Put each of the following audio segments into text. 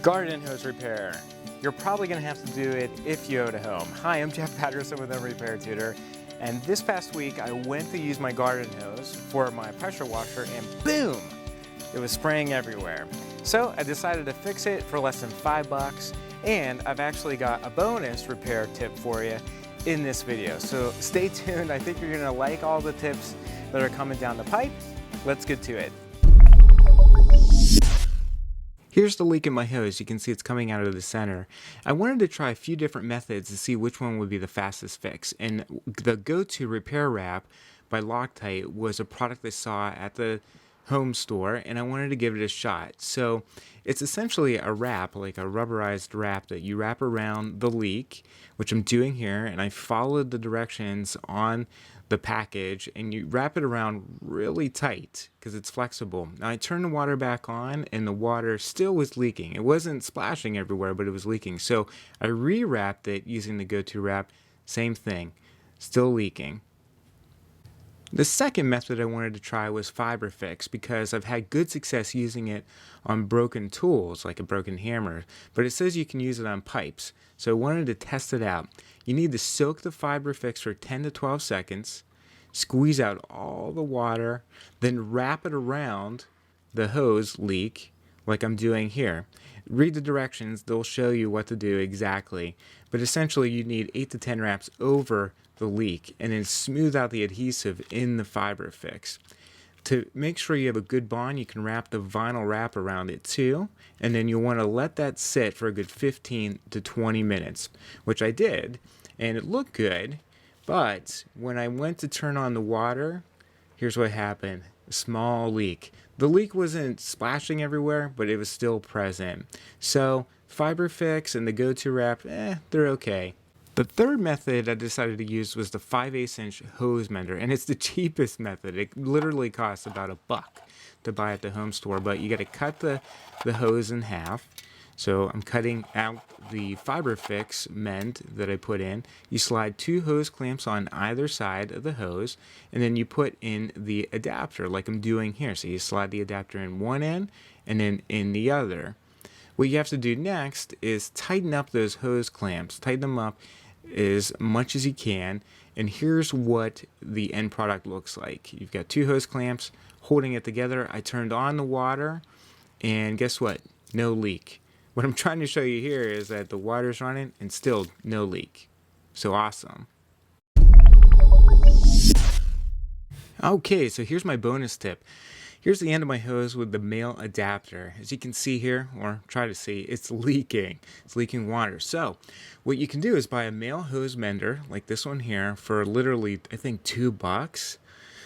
Garden hose repair. You're probably going to have to do it if you own a home. Hi, I'm Jeff Patterson with Home Repair Tutor, and this past week I went to use my garden hose for my pressure washer and boom! It was spraying everywhere. So I decided to fix it for less than $5, and I've actually got a bonus repair tip for you in this video. So stay tuned. I think you're going to like all the tips that are coming down the pipe. Let's get to it. Here's the leak in my hose. You can see it's coming out of the center. I wanted to try a few different methods to see which one would be the fastest fix. And the GoToWrap by Loctite was a product I saw at the home store, and I wanted to give it a shot. So it's essentially a wrap, like a rubberized wrap that you wrap around the leak, which I'm doing here, and I followed the directions on the package, and you wrap it around really tight because it's flexible. Now I turned the water back on and the water still was leaking. It wasn't splashing everywhere, but it was leaking. So I rewrapped it using the GoToWrap. Same thing, still leaking. The second method I wanted to try was Fiberfix because I've had good success using it on broken tools like a broken hammer, but it says you can use it on pipes. So I wanted to test it out. You need to soak the Fiberfix for 10 to 12 seconds, squeeze out all the water, then wrap it around the hose leak like I'm doing here. Read the directions, they'll show you what to do exactly. But essentially you need 8 to 10 wraps over the leak and then smooth out the adhesive in the Fiberfix. To make sure you have a good bond, you can wrap the vinyl wrap around it too, and then you'll want to let that sit for a good 15 to 20 minutes, which I did, and it looked good, but when I went to turn on the water, here's what happened. A small leak. The leak wasn't splashing everywhere, but it was still present. So Fiberfix and the GoToWrap, they're okay. The third method I decided to use was the 5/8" hose mender, and it's the cheapest method. It literally costs about $1 to buy at the home store, but you got to cut the hose in half. So I'm cutting out the Fiberfix mend that I put in. You slide 2 hose clamps on either side of the hose, and then you put in the adapter like I'm doing here. So you slide the adapter in one end and then in the other. What you have to do next is tighten up those hose clamps. Tighten them up as much as you can, and here's what the end product looks like. You've got 2 hose clamps holding it together. I turned on the water, and guess what? No leak. What I'm trying to show you here is that the water's running and still no leak. So awesome. Okay, so here's my bonus tip. Here's the end of my hose with the male adapter. As you can see here, or try to see, it's leaking. It's leaking water. So what you can do is buy a male hose mender like this one here for literally, I think, $2,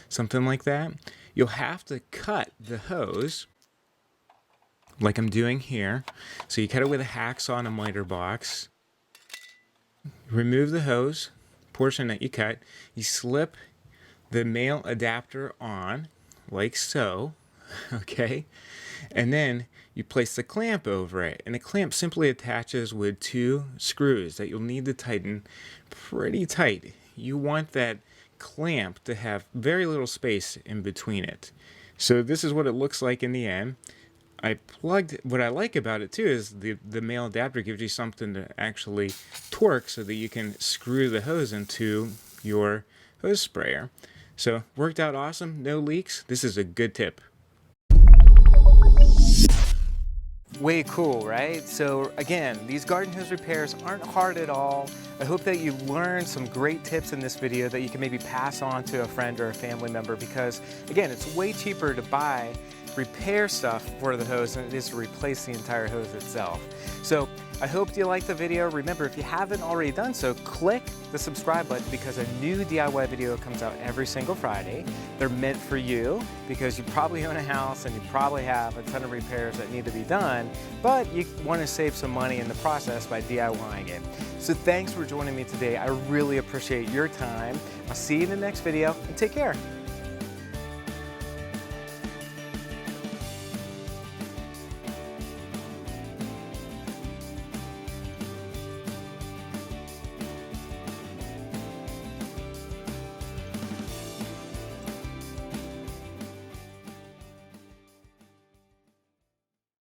something like that. You'll have to cut the hose like I'm doing here. So you cut it with a hacksaw and a miter box. Remove the hose portion that you cut. You slip the male adapter on like so, okay, and then you place the clamp over it, and the clamp simply attaches with 2 screws that you'll need to tighten pretty tight. You want that clamp to have very little space in between it. So this is what it looks like in the end. What I like about it too is the male adapter gives you something to actually torque so that you can screw the hose into your hose sprayer. So worked out awesome, no leaks. This is a good tip. Way cool, right? So again, these garden hose repairs aren't hard at all. I hope that you learned some great tips in this video that you can maybe pass on to a friend or a family member, because again, it's way cheaper to buy repair stuff for the hose than it is to replace the entire hose itself. So I hope you liked the video. Remember, if you haven't already done so, click the subscribe button because a new DIY video comes out every single Friday. They're meant for you because you probably own a house and you probably have a ton of repairs that need to be done, but you want to save some money in the process by DIYing it. So thanks for joining me today. I really appreciate your time. I'll see you in the next video, and take care.